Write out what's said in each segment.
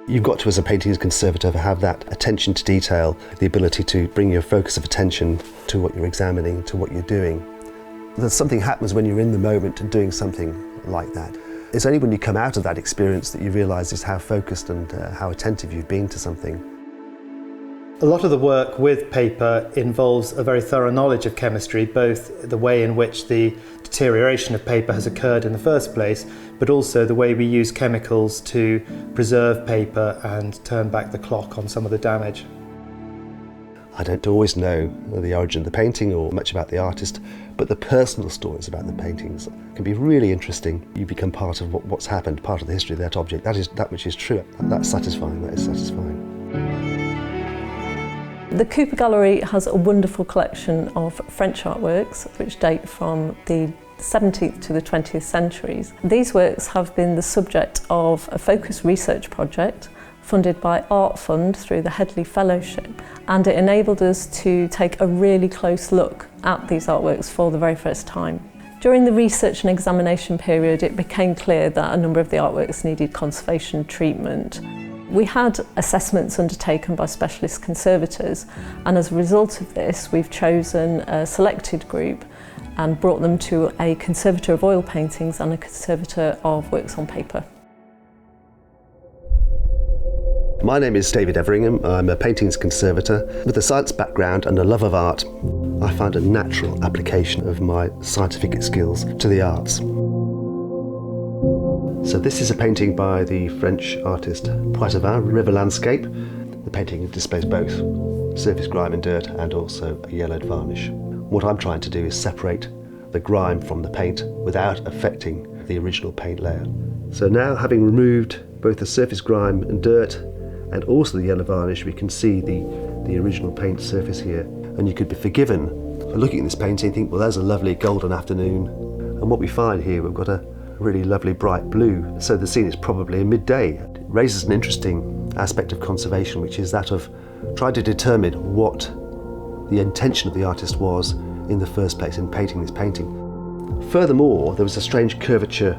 You've got to, as a painting conservator, have that attention to detail, the ability to bring your focus of attention to what you're examining, to what you're doing. There's something happens when you're in the moment and doing something like that. It's only when you come out of that experience that you realise just how focused and how attentive you've been to something. A lot of the work with paper involves a very thorough knowledge of chemistry, both the way in which the deterioration of paper has occurred in the first place, but also the way we use chemicals to preserve paper and turn back the clock on some of the damage. I don't always know the origin of the painting or much about the artist, but the personal stories about the paintings can be really interesting. You become part of what's happened, part of the history of that object. That which is true. That's satisfying. That is satisfying. The Cooper Gallery has a wonderful collection of French artworks which date from the 17th to the 20th centuries. These works have been the subject of a focused research project funded by Art Fund through the Headley Fellowship, and it enabled us to take a really close look at these artworks for the very first time. During the research and examination period, it became clear that a number of the artworks needed conservation treatment. We had assessments undertaken by specialist conservators, and as a result of this, we've chosen a selected group and brought them to a conservator of oil paintings and a conservator of works on paper. My name is David Everingham. I'm a paintings conservator. With a science background and a love of art, I found a natural application of my scientific skills to the arts. So this is a painting by the French artist Poittevin, River Landscape. The painting displays both surface grime and dirt and also a yellowed varnish. What I'm trying to do is separate the grime from the paint without affecting the original paint layer. So now, having removed both the surface grime and dirt and also the yellow varnish, we can see the original paint surface here. And you could be forgiven for looking at this painting and think, well, there's a lovely golden afternoon. And what we find here, we've got a really lovely bright blue. So the scene is probably a midday. It raises an interesting aspect of conservation, which is that of trying to determine what the intention of the artist was in the first place in painting this painting. Furthermore, there was a strange curvature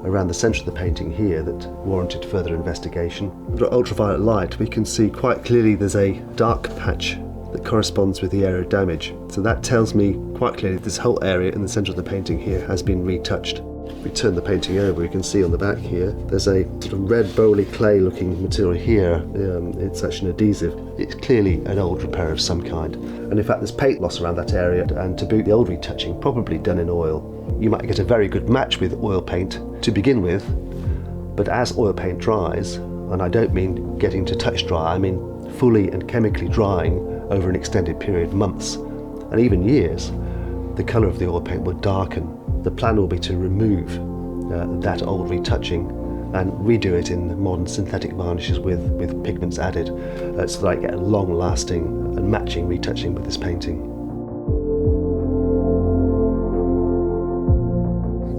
around the centre of the painting here that warranted further investigation. Under ultraviolet light, we can see quite clearly there's a dark patch that corresponds with the area of damage. So that tells me quite clearly this whole area in the centre of the painting here has been retouched. If we turn the painting over, you can see on the back here, there's a sort of red bowly clay looking material here. It's actually an adhesive. It's clearly an old repair of some kind. And in fact, there's paint loss around that area, and to boot, the old retouching, probably done in oil. You might get a very good match with oil paint to begin with, but as oil paint dries, and I don't mean getting to touch dry, I mean fully and chemically drying over an extended period, months and even years, the colour of the oil paint will darken. The plan will be to remove that old retouching and redo it in modern synthetic varnishes with pigments added, so that I get a long-lasting and matching retouching with this painting.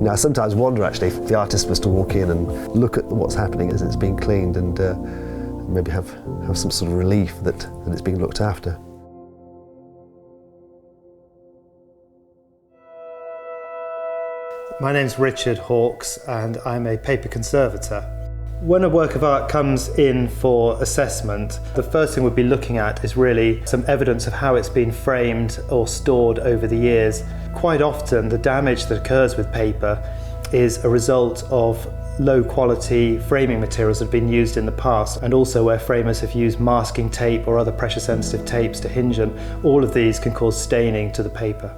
Now, I sometimes wonder actually if the artist was to walk in and look at what's happening as it's being cleaned and maybe have some sort of relief that it's being looked after. My name's Richard Hawkes and I'm a paper conservator. When a work of art comes in for assessment, the first thing we'll be looking at is really some evidence of how it's been framed or stored over the years. Quite often the damage that occurs with paper is a result of low quality framing materials that have been used in the past, and also where framers have used masking tape or other pressure sensitive tapes to hinge them. All of these can cause staining to the paper.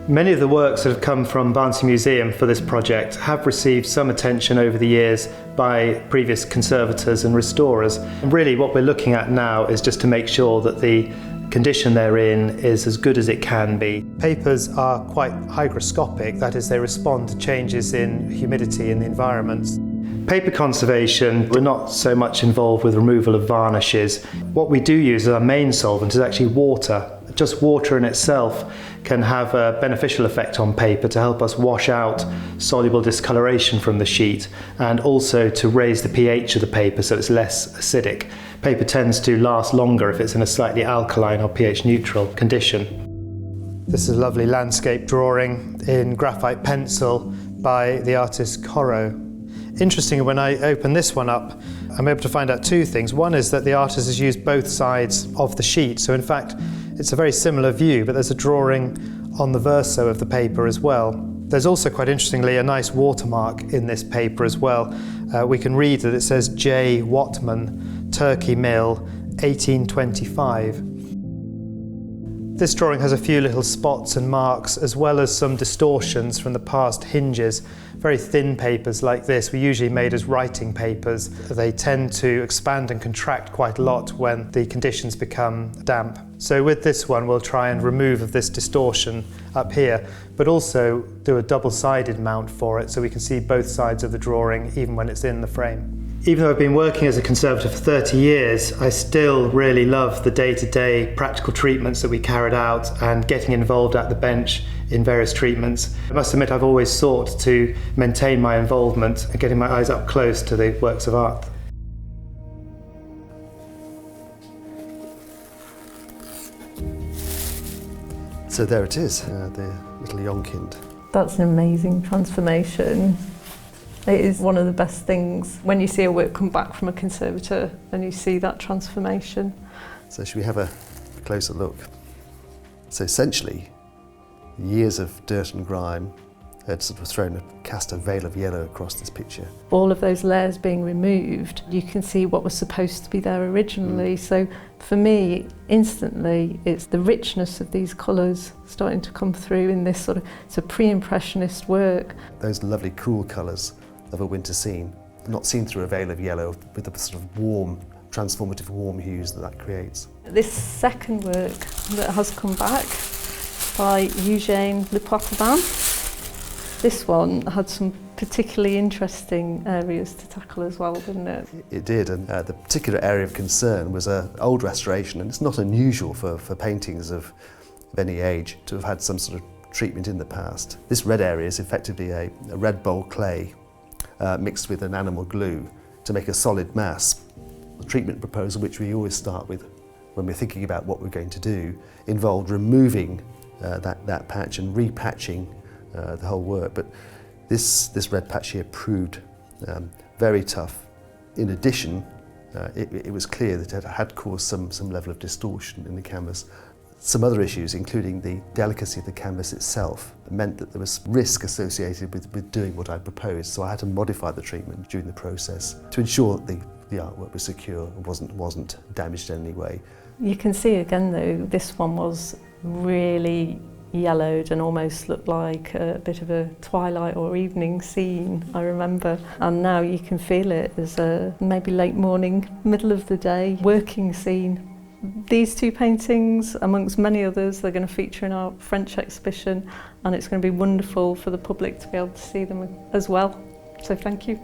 Many of the works that have come from Barnsley Museum for this project have received some attention over the years by previous conservators and restorers. And really what we're looking at now is just to make sure that the condition they're in is as good as it can be. Papers are quite hygroscopic, that is, they respond to changes in humidity in the environment. Paper conservation, we're not so much involved with removal of varnishes. What we do use as our main solvent is actually water. Just water in itself can have a beneficial effect on paper to help us wash out soluble discoloration from the sheet, and also to raise the pH of the paper so it's less acidic. Paper tends to last longer if it's in a slightly alkaline or pH neutral condition. This is a lovely landscape drawing in graphite pencil by the artist Corot. Interestingly, when I open this one up, I'm able to find out two things. One is that the artist has used both sides of the sheet, so in fact it's a very similar view, but there's a drawing on the verso of the paper as well. There's also, quite interestingly, a nice watermark in this paper as well. We can read that it says J. Watman, Turkey Mill, 1825. This drawing has a few little spots and marks, as well as some distortions from the past hinges. Very thin papers like this were usually made as writing papers. They tend to expand and contract quite a lot when the conditions become damp. So with this one, we'll try and remove this distortion up here, but also do a double-sided mount for it so we can see both sides of the drawing even when it's in the frame. Even though I've been working as a conservator for 30 years, I still really love the day-to-day practical treatments that we carried out and getting involved at the bench in various treatments. I must admit I've always sought to maintain my involvement and getting my eyes up close to the works of art. So there it is, the little Jongkind. That's an amazing transformation. It is one of the best things when you see a work come back from a conservator and you see that transformation. So should we have a closer look? So essentially, years of dirt and grime had sort of cast a veil of yellow across this picture. All of those layers being removed, you can see what was supposed to be there originally. So for me, instantly, it's the richness of these colours starting to come through in this it's a pre-impressionist work. Those lovely cool colours of a winter scene, not seen through a veil of yellow with the sort of warm, transformative warm hues that creates. This second work that has come back by Eugène le Poittevin, this one had some particularly interesting areas to tackle as well, didn't it? It did, and the particular area of concern was an old restoration, and it's not unusual for paintings of any age to have had some sort of treatment in the past. This red area is effectively a red bowl clay mixed with an animal glue to make a solid mass. The treatment proposal, which we always start with when we're thinking about what we're going to do, involved removing that patch and repatching the whole work. But this red patch here proved very tough. In addition, it was clear that it had caused some level of distortion in the canvas. Some other issues, including the delicacy of the canvas itself, meant that there was risk associated with doing what I proposed, so I had to modify the treatment during the process to ensure that the artwork was secure and wasn't damaged in any way. You can see again though, this one was really yellowed and almost looked like a bit of a twilight or evening scene, I remember. And now you can feel it as a maybe late morning, middle of the day working scene. These two paintings, amongst many others, they're going to feature in our French exhibition, and it's going to be wonderful for the public to be able to see them as well. So thank you.